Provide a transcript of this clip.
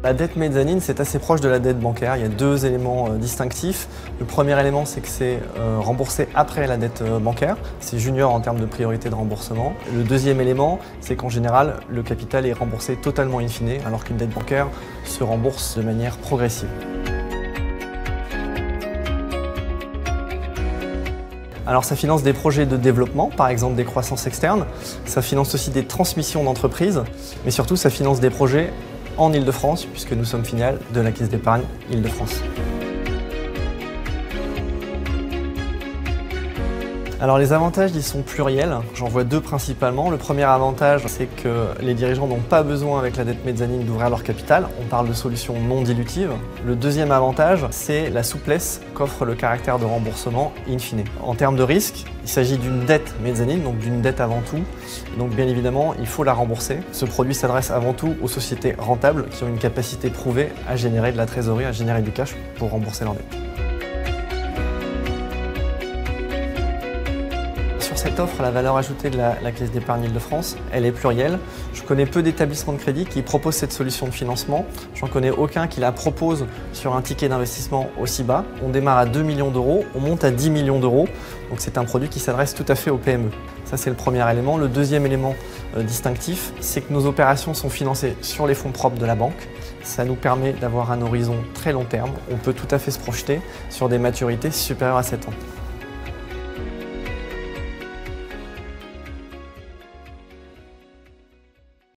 La dette mezzanine, c'est assez proche de la dette bancaire. Il y a deux éléments distinctifs. Le premier élément, c'est que c'est remboursé après la dette bancaire. C'est junior en termes de priorité de remboursement. Le deuxième élément, c'est qu'en général, le capital est remboursé totalement in fine, alors qu'une dette bancaire se rembourse de manière progressive. Alors ça finance des projets de développement, par exemple des croissances externes. Ça finance aussi des transmissions d'entreprises, mais surtout ça finance des projets en Île-de-France, puisque nous sommes filiale de la Caisse d'épargne Île-de-France. Alors les avantages, ils sont pluriels. J'en vois deux principalement. Le premier avantage, c'est que les dirigeants n'ont pas besoin avec la dette mezzanine d'ouvrir leur capital. On parle de solutions non dilutives. Le deuxième avantage, c'est la souplesse qu'offre le caractère de remboursement in fine. En termes de risque, il s'agit d'une dette mezzanine, donc d'une dette avant tout. Donc bien évidemment, il faut la rembourser. Ce produit s'adresse avant tout aux sociétés rentables qui ont une capacité prouvée à générer de la trésorerie, à générer du cash pour rembourser leur dette. Sur cette offre, la valeur ajoutée de la Caisse d'épargne Île-de-France, elle est plurielle. Je connais peu d'établissements de crédit qui proposent cette solution de financement. J'en connais aucun qui la propose sur un ticket d'investissement aussi bas. On démarre à 2 millions d'euros, on monte à 10 millions d'euros. Donc c'est un produit qui s'adresse tout à fait aux PME. Ça, c'est le premier élément. Le deuxième élément distinctif, c'est que nos opérations sont financées sur les fonds propres de la banque. Ça nous permet d'avoir un horizon très long terme. On peut tout à fait se projeter sur des maturités supérieures à 7 ans.